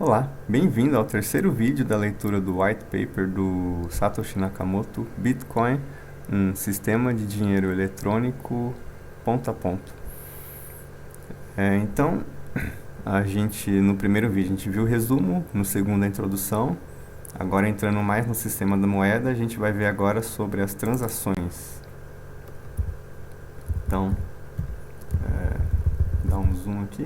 Olá, bem-vindo ao terceiro vídeo da leitura do white paper do Satoshi Nakamoto, Bitcoin, um sistema de dinheiro eletrônico ponto a ponto. Então, no primeiro vídeo a gente viu o resumo, no segundo a introdução. Agora entrando mais no sistema da moeda, a gente vai ver agora sobre as transações. Então, dá um zoom aqui.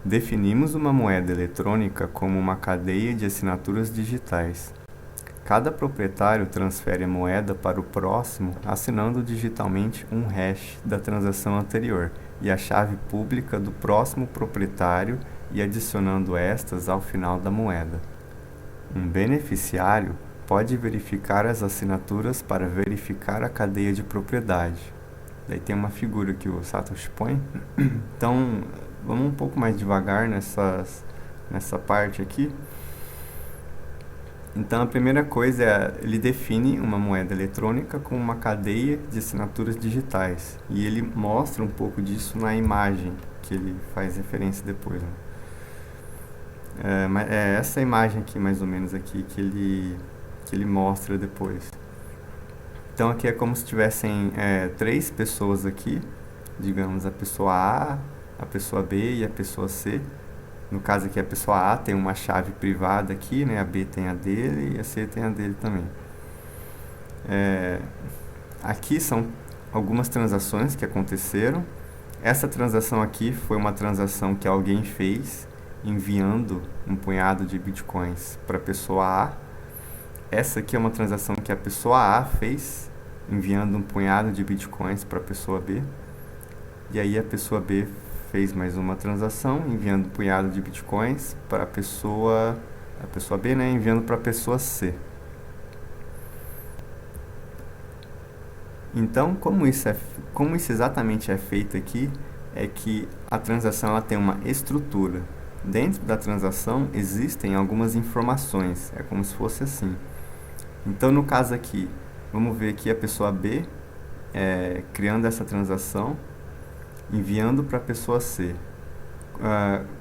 Definimos uma moeda eletrônica como uma cadeia de assinaturas digitais. Cada proprietário transfere a moeda para o próximo assinando digitalmente um hash da transação anterior e a chave pública do próximo proprietário e adicionando estas ao final da moeda. Um beneficiário pode verificar as assinaturas para verificar a cadeia de propriedade. Daí tem uma figura que o Satoshi põe. Então, vamos um pouco mais devagar nessa parte aqui. Então, a primeira coisa é, ele define uma moeda eletrônica como uma cadeia de assinaturas digitais. E ele mostra um pouco disso na imagem, que ele faz referência depois. Né? É essa imagem aqui, mais ou menos, aqui, que ele mostra depois. Então, aqui é como se tivessem três pessoas aqui. Digamos, a pessoa A, a pessoa B e a pessoa C. No caso aqui, a pessoa A tem uma chave privada aqui, né? A B tem a dele e a C tem a dele também. Aqui são algumas transações que aconteceram. Essa transação aqui foi uma transação que alguém fez enviando um punhado de bitcoins para a pessoa A. Essa aqui é uma transação que a pessoa A fez enviando um punhado de bitcoins para a pessoa B. E aí a pessoa B fez mais uma transação, enviando um punhado de bitcoins para a pessoa B, né, enviando para a pessoa C. Então, como isso exatamente é feito aqui, é que a transação ela tem uma estrutura. Dentro da transação existem algumas informações, é como se fosse assim. Então, no caso aqui, vamos ver aqui a pessoa B criando essa transação, enviando para a pessoa C.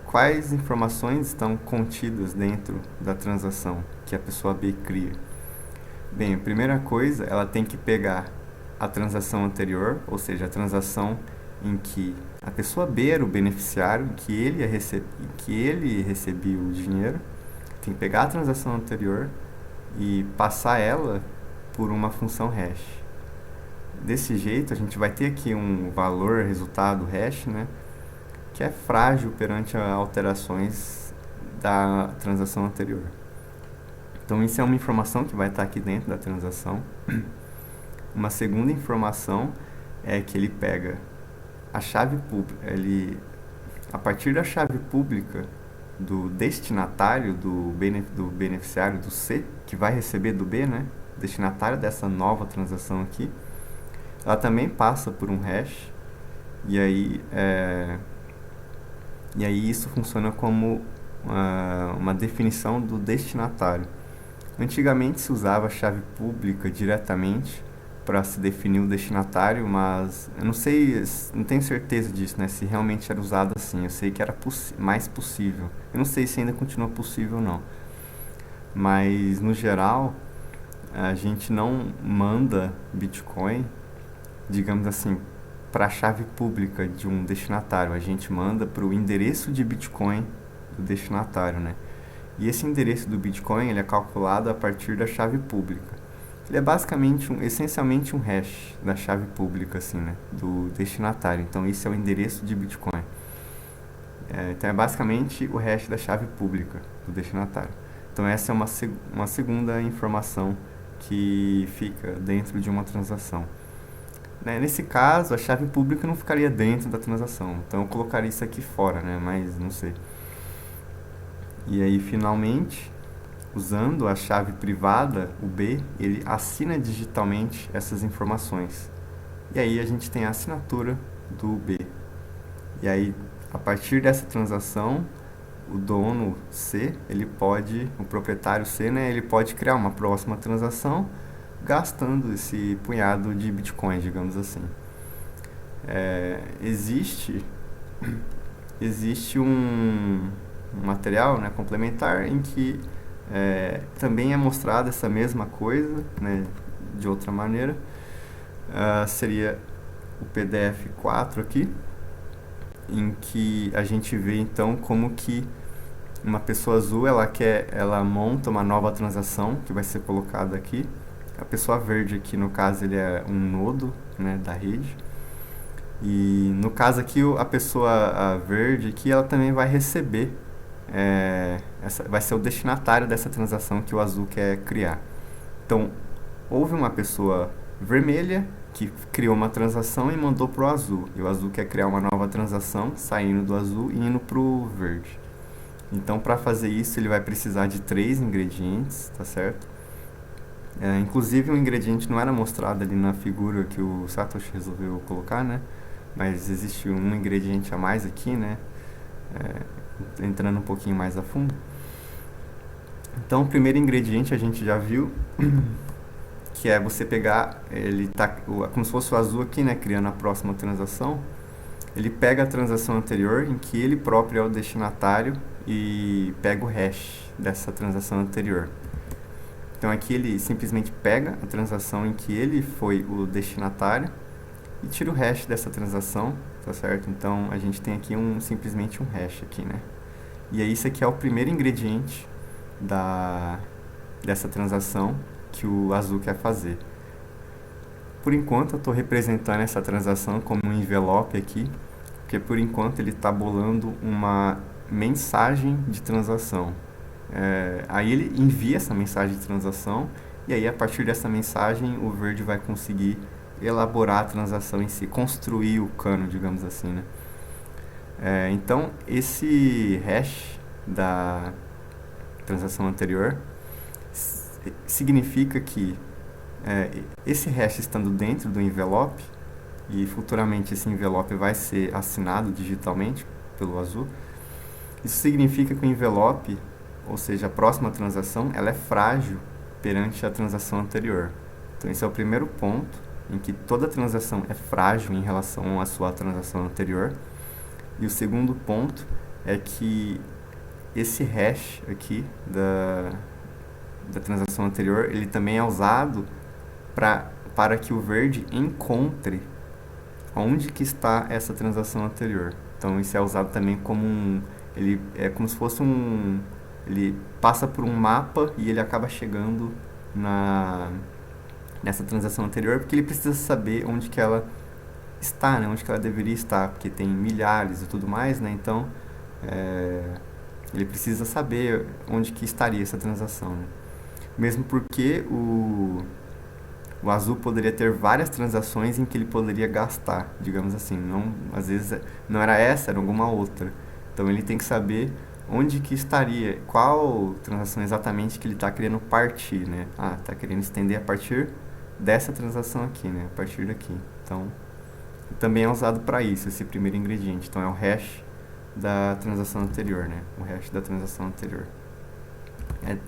Quais informações estão contidas dentro da transação que a pessoa B cria? Bem, a primeira coisa, ela tem que pegar a transação anterior, ou seja, a transação em que a pessoa B era o beneficiário, que ele recebia o dinheiro. Tem que pegar a transação anterior e passar ela por uma função hash. Desse jeito, a gente vai ter aqui um valor resultado hash, né, que é frágil perante alterações da transação anterior. Então, isso é uma informação que vai estar aqui dentro da transação. Uma segunda informação é que ele pega a chave pública, a partir da chave pública do destinatário, do beneficiário do C, que vai receber do B, né, destinatário dessa nova transação aqui, ela também passa por um hash, e aí isso funciona como uma definição do destinatário. Antigamente se usava a chave pública diretamente para se definir o destinatário, mas eu não sei, não tenho certeza disso, né, se realmente era usado assim. Eu sei que era mais possível. Eu não sei se ainda continua possível ou não. Mas, no geral, a gente não manda Bitcoin, digamos assim, para a chave pública de um destinatário. A gente manda para o endereço de Bitcoin do destinatário, né? E esse endereço do Bitcoin ele é calculado a partir da chave pública. Ele é basicamente, essencialmente um hash da chave pública, assim, né, do destinatário. Então, esse é o endereço de Bitcoin. Então, é basicamente o hash da chave pública do destinatário. Então, essa é uma segunda informação que fica dentro de uma transação. Nesse caso, a chave pública não ficaria dentro da transação. Então, eu colocaria isso aqui fora, né, mas não sei. E aí, finalmente, usando a chave privada, o B, ele assina digitalmente essas informações. E aí a gente tem a assinatura do B. E aí, a partir dessa transação, o dono C, o proprietário C, né, ele pode criar uma próxima transação gastando esse punhado de bitcoins, digamos assim. Existe existe um material, né, complementar em que também é mostrada essa mesma coisa, né, de outra maneira. Seria o PDF 4 aqui, em que a gente vê então como que uma pessoa azul ela monta uma nova transação que vai ser colocada aqui. A pessoa verde aqui, no caso, ele é um nodo, né, da rede. E no caso aqui, a pessoa verde aqui, ela também vai receber, vai ser o destinatário dessa transação que o azul quer criar. Então, houve uma pessoa vermelha que criou uma transação e mandou para o azul. E o azul quer criar uma nova transação, saindo do azul e indo para o verde. Então, para fazer isso, ele vai precisar de 3 ingredientes, tá certo? Inclusive, um ingrediente não era mostrado ali na figura que o Satoshi resolveu colocar, né? Mas existe um ingrediente a mais aqui, né? Entrando um pouquinho mais a fundo. Então, o primeiro ingrediente a gente já viu, que é você pegar, ele tá como se fosse o azul aqui, né? Criando a próxima transação. Ele pega a transação anterior, em que ele próprio é o destinatário, e pega o hash dessa transação anterior. Então aqui ele simplesmente pega a transação em que ele foi o destinatário e tira o hash dessa transação, tá certo? Então a gente tem aqui simplesmente um hash aqui, né? E aí isso aqui é o primeiro ingrediente dessa transação que o azul quer fazer. Por enquanto eu estou representando essa transação como um envelope aqui, porque por enquanto ele está bolando uma mensagem de transação. Aí ele envia essa mensagem de transação e aí a partir dessa mensagem o verde vai conseguir elaborar a transação em si, construir o cano, digamos assim, né? Então esse hash da transação anterior significa que esse hash estando dentro do envelope, e futuramente esse envelope vai ser assinado digitalmente pelo azul, isso significa que o envelope, ou seja, a próxima transação, ela é frágil perante a transação anterior. Então esse é o primeiro ponto, em que toda transação é frágil em relação à sua transação anterior. E o segundo ponto é que esse hash aqui da transação anterior, ele também é usado para que o verde encontre onde que está essa transação anterior. Então isso é usado também como ele é como se fosse ele passa por um mapa e ele acaba chegando nessa transação anterior, porque ele precisa saber onde que ela está, né? Onde que ela deveria estar, porque tem milhares e tudo mais, né? Então ele precisa saber onde que estaria essa transação, né? Mesmo porque o azul poderia ter várias transações em que ele poderia gastar, digamos assim. Não, às vezes não era essa, era alguma outra. Então ele tem que saber onde que estaria, qual transação exatamente que ele está querendo partir, né? Está querendo estender a partir dessa transação aqui, né? A partir daqui. Então, também é usado para isso, esse primeiro ingrediente. Então é o hash da transação anterior, né? O hash da transação anterior.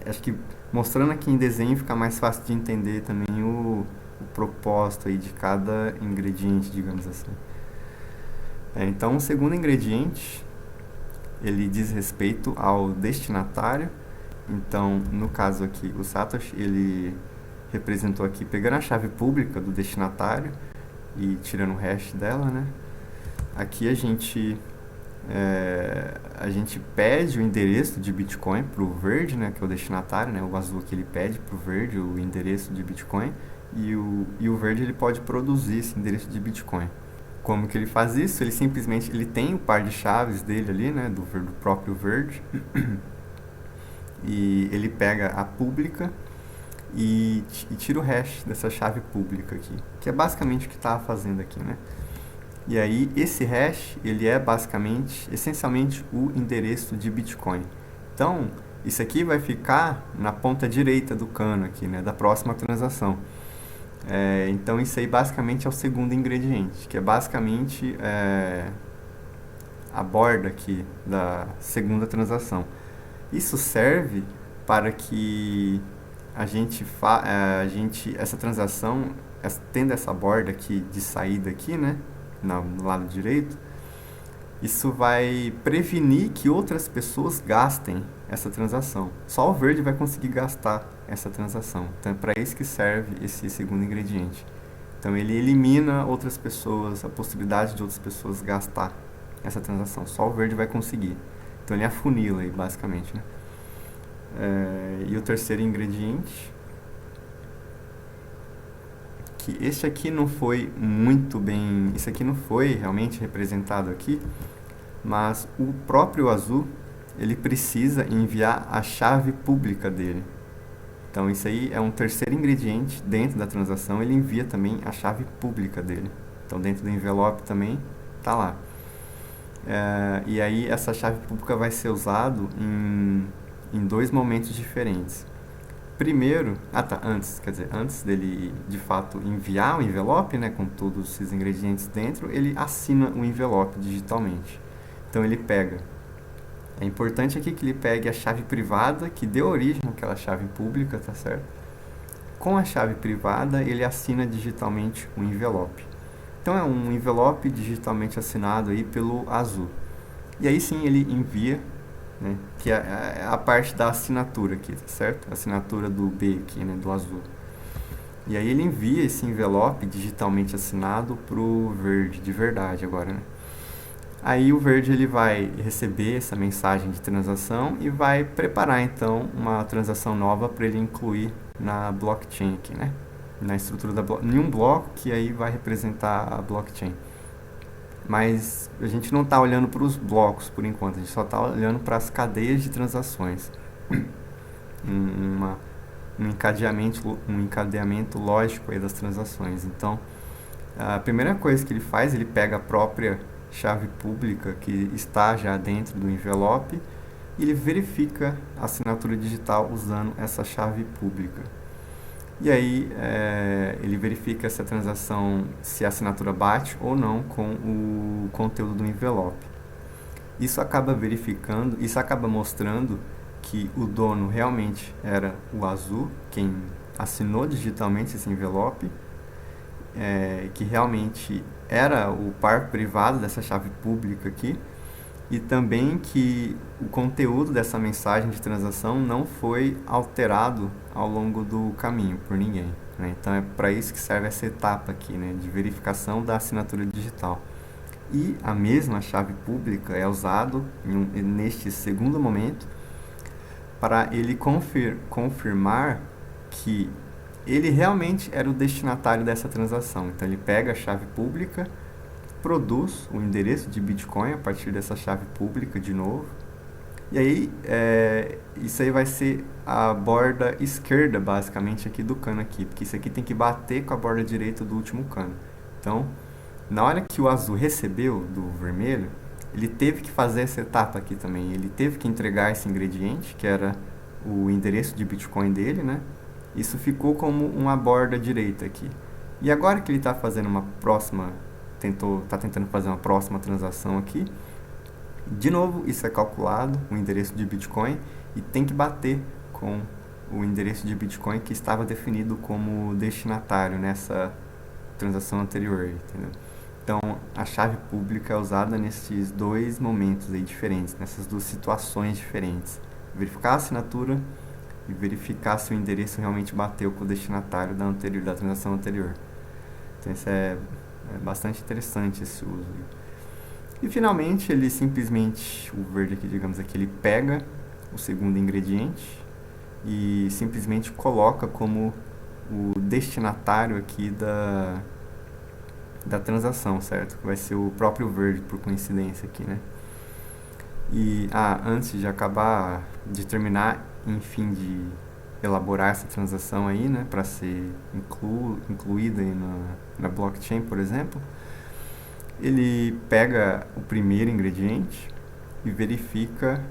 Acho que mostrando aqui em desenho fica mais fácil de entender também o propósito aí de cada ingrediente, digamos assim. Então, o segundo ingrediente, ele diz respeito ao destinatário. Então, no caso aqui, o Satoshi, ele representou aqui pegando a chave pública do destinatário e tirando o hash dela, né? Aqui a gente pede o endereço de Bitcoin para o verde, né, que é o destinatário, né, o azul aqui ele pede para o verde o endereço de Bitcoin e o verde ele pode produzir esse endereço de Bitcoin. Como que ele faz isso? Ele simplesmente tem o par de chaves dele ali, né, do próprio verde e ele pega a pública e tira o hash dessa chave pública aqui, que é basicamente o que estava fazendo aqui, né? E aí esse hash, ele é essencialmente o endereço de Bitcoin. Então, isso aqui vai ficar na ponta direita do cano aqui, né, da próxima transação. Então isso aí basicamente é o segundo ingrediente, que é basicamente a borda aqui da segunda transação. Isso serve para que essa transação, tendo essa borda aqui de saída aqui, né, no lado direito, Isso vai prevenir que outras pessoas gastem essa transação. Só o verde vai conseguir gastar essa transação. Então é para isso que serve esse segundo ingrediente. Então ele elimina outras pessoas, a possibilidade de outras pessoas gastar essa transação. Só o verde vai conseguir. Então ele afunila aí, basicamente, né? E o terceiro ingrediente, que este aqui não foi muito bem, isso aqui não foi realmente representado aqui, mas o próprio azul, ele precisa enviar a chave pública dele. Então isso aí é um terceiro ingrediente dentro da transação, ele envia também a chave pública dele. Então dentro do envelope também tá lá. E aí essa chave pública vai ser usada em dois momentos diferentes. Primeiro, antes dele de fato enviar o envelope, né, com todos esses ingredientes dentro, ele assina o envelope digitalmente. Então ele pega. É importante aqui que ele pegue a chave privada que deu origem àquela chave pública, tá certo? Com a chave privada, ele assina digitalmente o envelope. Então é um envelope digitalmente assinado aí pelo azul. E aí sim ele envia, né, que é a parte da assinatura aqui, tá certo? A assinatura do B aqui, né, do azul. E aí ele envia esse envelope digitalmente assinado pro verde, de verdade agora, né? Aí o verde ele vai receber essa mensagem de transação e vai preparar então uma transação nova para ele incluir na blockchain aqui, né? Na estrutura da em um bloco que aí vai representar a blockchain. Mas a gente não está olhando para os blocos por enquanto, a gente só está olhando para as cadeias de transações. Uma, um encadeamento lógico aí das transações. Então, a primeira coisa que ele faz, ele pega a própria chave pública que está já dentro do envelope e ele verifica a assinatura digital usando essa chave pública. E aí ele verifica se a transação, se a assinatura bate ou não com o conteúdo do envelope. Isso acaba verificando, isso acaba mostrando que o dono realmente era o azul, quem assinou digitalmente esse envelope, que realmente era o par privado dessa chave pública aqui, e também que o conteúdo dessa mensagem de transação não foi alterado ao longo do caminho por ninguém, né? Então é para isso que serve essa etapa aqui, né, de verificação da assinatura digital. E a mesma chave pública é usada neste segundo momento para ele confirmar que ele realmente era o destinatário dessa transação. Então ele pega a chave pública, produz o endereço de Bitcoin a partir dessa chave pública de novo. E aí, isso aí vai ser a borda esquerda, basicamente, aqui do cano aqui, porque isso aqui tem que bater com a borda direita do último cano. Então, na hora que o azul recebeu do vermelho, ele teve que fazer essa etapa aqui também. Ele teve que entregar esse ingrediente, que era o endereço de Bitcoin dele, né? Isso ficou como uma borda direita aqui. E agora que ele está fazendo uma próxima, está tentando fazer uma próxima transação aqui, de novo isso é calculado, o endereço de Bitcoin, e tem que bater com o endereço de Bitcoin que estava definido como destinatário nessa transação anterior, entendeu? Então, a chave pública é usada nesses dois momentos aí diferentes, nessas duas situações diferentes. Verificar a assinatura e verificar se o endereço realmente bateu com o destinatário da transação anterior. Então, isso é bastante interessante esse uso. E, finalmente, ele simplesmente, o verde aqui, digamos aqui, ele pega o segundo ingrediente e simplesmente coloca como o destinatário aqui da transação, certo? Que vai ser o próprio verde, por coincidência aqui, né? E, antes de acabar, de terminar, enfim, de elaborar essa transação aí, né, para ser incluída aí na blockchain, por exemplo, ele pega o primeiro ingrediente e verifica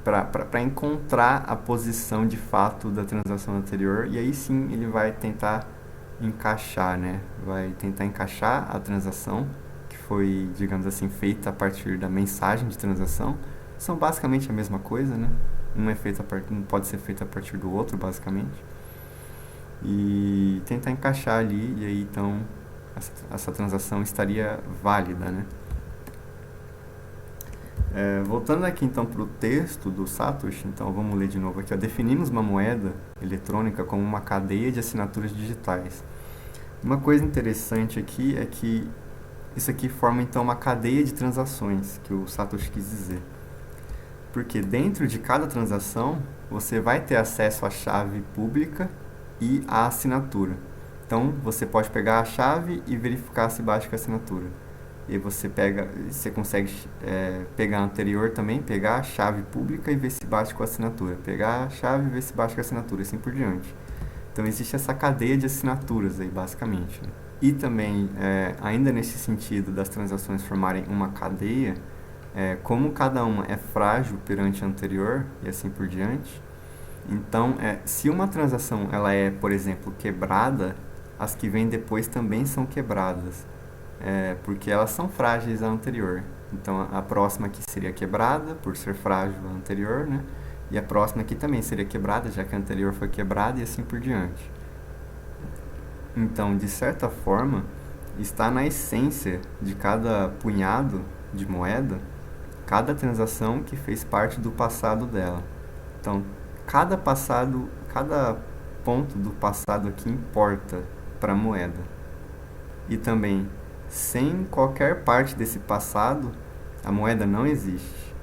para encontrar a posição de fato da transação anterior, e aí sim ele vai tentar encaixar, né? Vai tentar encaixar a transação que foi, digamos assim, feita a partir da mensagem de transação. São basicamente a mesma coisa, né? Não pode ser feito a partir do outro, basicamente. E tentar encaixar ali, e aí então essa transação estaria válida, né? Voltando aqui então para o texto do Satoshi, então vamos ler de novo aqui. Ó. Definimos uma moeda eletrônica como uma cadeia de assinaturas digitais. Uma coisa interessante aqui é que isso aqui forma então uma cadeia de transações, que o Satoshi quis dizer. Porque dentro de cada transação você vai ter acesso à chave pública e à assinatura. Então você pode pegar a chave e verificar se bate com a assinatura. E você consegue pegar a anterior também, pegar a chave pública e ver se bate com a assinatura. Pegar a chave e ver se bate com a assinatura, assim por diante. Então existe essa cadeia de assinaturas aí, basicamente. Né? E também, ainda nesse sentido das transações formarem uma cadeia, como cada uma é frágil perante a anterior e assim por diante, então, se uma transação ela é, por exemplo, quebrada, as que vêm depois também são quebradas, porque elas são frágeis à anterior. Então, a próxima aqui seria quebrada, por ser frágil à anterior, né? E a próxima aqui também seria quebrada, já que a anterior foi quebrada e assim por diante. Então, de certa forma, está na essência de cada punhado de moeda, cada transação que fez parte do passado dela. Então, cada ponto do passado aqui importa para a moeda. E também, sem qualquer parte desse passado, a moeda não existe.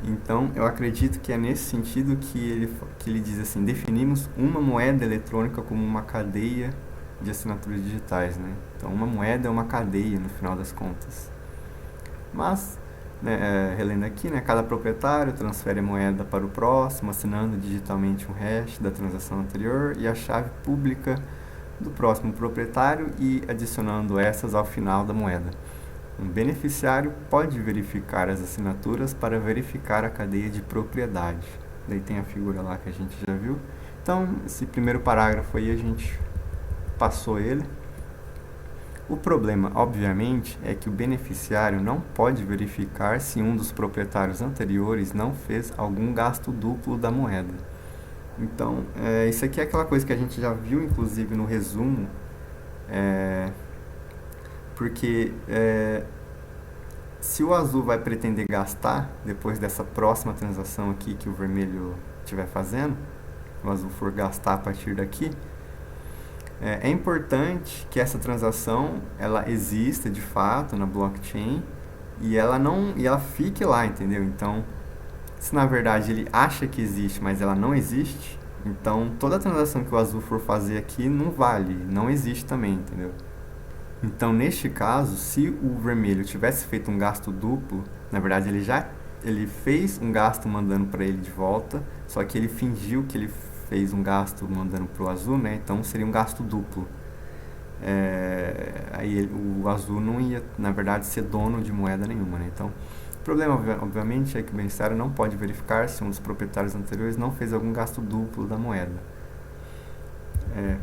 Então, eu acredito que é nesse sentido que ele diz assim, definimos uma moeda eletrônica como uma cadeia de assinaturas digitais, né? Então, uma moeda é uma cadeia, no final das contas. Mas, relendo aqui, né, cada proprietário transfere a moeda para o próximo, assinando digitalmente um hash da transação anterior e a chave pública do próximo proprietário e adicionando essas ao final da moeda. Um beneficiário pode verificar as assinaturas para verificar a cadeia de propriedade. Daí tem a figura lá que a gente já viu. Então, esse primeiro parágrafo aí a gente passou ele. O problema, obviamente, é que o beneficiário não pode verificar se um dos proprietários anteriores não fez algum gasto duplo da moeda. Então, isso aqui é aquela coisa que a gente já viu, inclusive, no resumo, porque se o azul vai pretender gastar, depois dessa próxima transação aqui que o vermelho estiver fazendo, o azul for gastar a partir daqui, é importante que essa transação ela exista de fato na blockchain e ela fique lá, entendeu? Então, se na verdade ele acha que existe, mas ela não existe, então toda transação que o azul for fazer aqui não vale, não existe também, entendeu? Então, neste caso, se o vermelho tivesse feito um gasto duplo, na verdade ele fez um gasto mandando para ele de volta, só que ele fingiu que ele fez um gasto mandando para o azul, né? Então seria um gasto duplo. Aí o azul não ia, na verdade, ser dono de moeda nenhuma, né? Então, o problema, obviamente, é que o beneficiário não pode verificar se um dos proprietários anteriores não fez algum gasto duplo da moeda.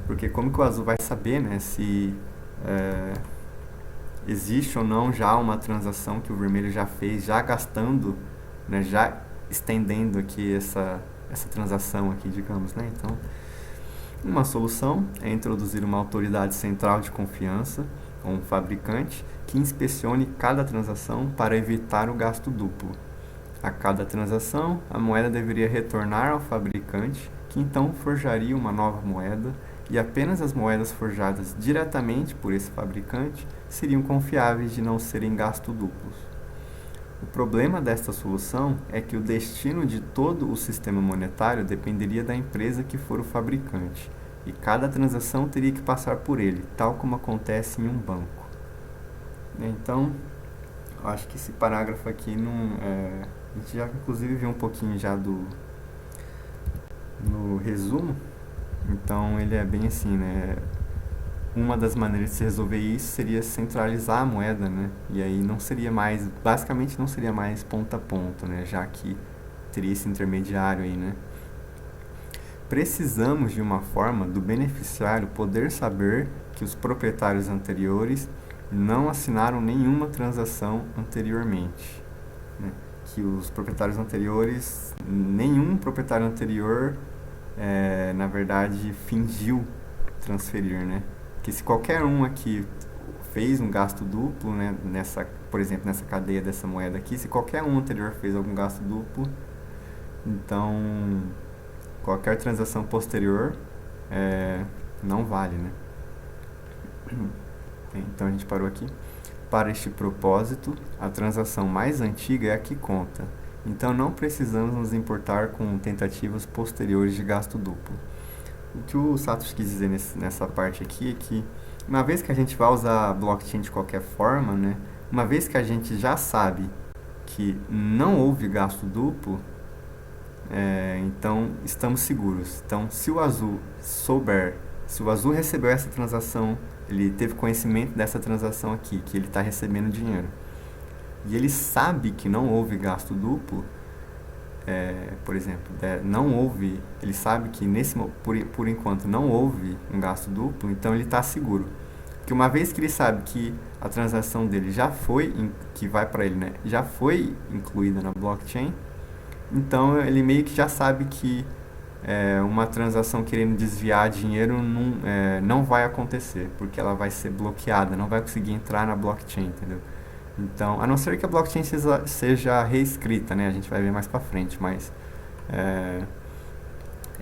Porque como que o azul vai saber, né, se existe ou não já uma transação que o vermelho já fez, já gastando, né, já estendendo aqui essa transação aqui, digamos, né? Então, uma solução é introduzir uma autoridade central de confiança, ou um fabricante, que inspecione cada transação para evitar o gasto duplo. A cada transação, a moeda deveria retornar ao fabricante, que então forjaria uma nova moeda, e apenas as moedas forjadas diretamente por esse fabricante seriam confiáveis de não serem gasto duplos. O problema desta solução é que o destino de todo o sistema monetário dependeria da empresa que for o fabricante, e cada transação teria que passar por ele, tal como acontece em um banco. Então, eu acho que esse parágrafo aqui a gente já inclusive viu um pouquinho já no resumo, então ele é bem assim, né? Uma das maneiras de se resolver isso seria centralizar a moeda, né? E aí não seria mais, basicamente não seria mais ponta a ponta, né? Já que teria esse intermediário aí, né? Precisamos de uma forma do beneficiário poder saber que os proprietários anteriores não assinaram nenhuma transação anteriormente, né? Que os proprietários anteriores, nenhum proprietário anterior, na verdade, fingiu transferir, né? Que se qualquer um aqui fez um gasto duplo, né, por exemplo, nessa cadeia dessa moeda aqui, se qualquer um anterior fez algum gasto duplo, então qualquer transação posterior não vale, né? Então a gente parou aqui. Para este propósito, a transação mais antiga é a que conta. Então não precisamos nos importar com tentativas posteriores de gasto duplo. O que o Satoshi quis dizer nessa parte aqui é que, uma vez que a gente vai usar blockchain de qualquer forma, né, uma vez que a gente já sabe que não houve gasto duplo, então estamos seguros. Então, se o Azul recebeu essa transação, ele teve conhecimento dessa transação aqui, que ele está recebendo dinheiro, e ele sabe que não houve gasto duplo, por exemplo, ele sabe que por enquanto não houve um gasto duplo, então ele está seguro. Porque uma vez que ele sabe que a transação dele que vai para ele, né, já foi incluída na blockchain, então ele meio que já sabe que uma transação querendo desviar dinheiro não vai acontecer, porque ela vai ser bloqueada, não vai conseguir entrar na blockchain, entendeu? Então, a não ser que a blockchain seja reescrita, né? A gente vai ver mais pra frente, mas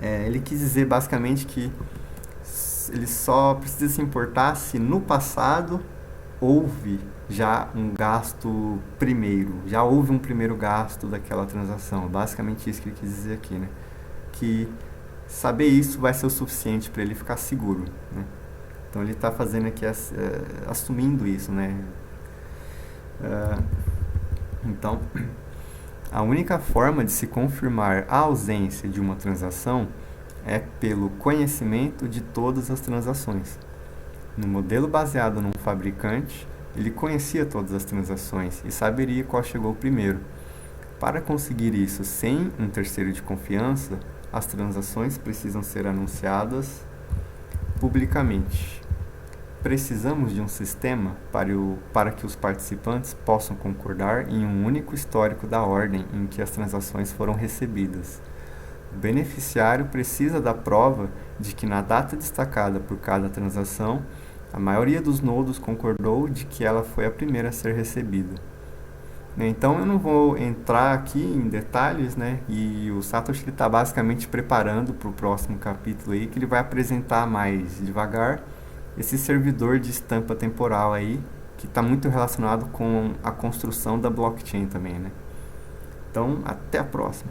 ele quis dizer basicamente que ele só precisa se importar se no passado houve já um gasto primeiro, já houve um primeiro gasto daquela transação. Basicamente isso que ele quis dizer aqui, né? Que saber isso vai ser o suficiente para ele ficar seguro, né? Então ele está fazendo aqui, assumindo isso, né? Então, a única forma de se confirmar a ausência de uma transação é pelo conhecimento de todas as transações. No modelo baseado num fabricante, ele conhecia todas as transações e saberia qual chegou primeiro. Para conseguir isso sem um terceiro de confiança, as transações precisam ser anunciadas publicamente. Precisamos de um sistema para que os participantes possam concordar em um único histórico da ordem em que as transações foram recebidas. O beneficiário precisa da prova de que na data destacada por cada transação, a maioria dos nodos concordou de que ela foi a primeira a ser recebida. Então eu não vou entrar aqui em detalhes, né? E o Satoshi está basicamente preparando para o próximo capítulo aí, que ele vai apresentar mais devagar esse servidor de estampa temporal aí, que está muito relacionado com a construção da blockchain também, né? Então, até a próxima.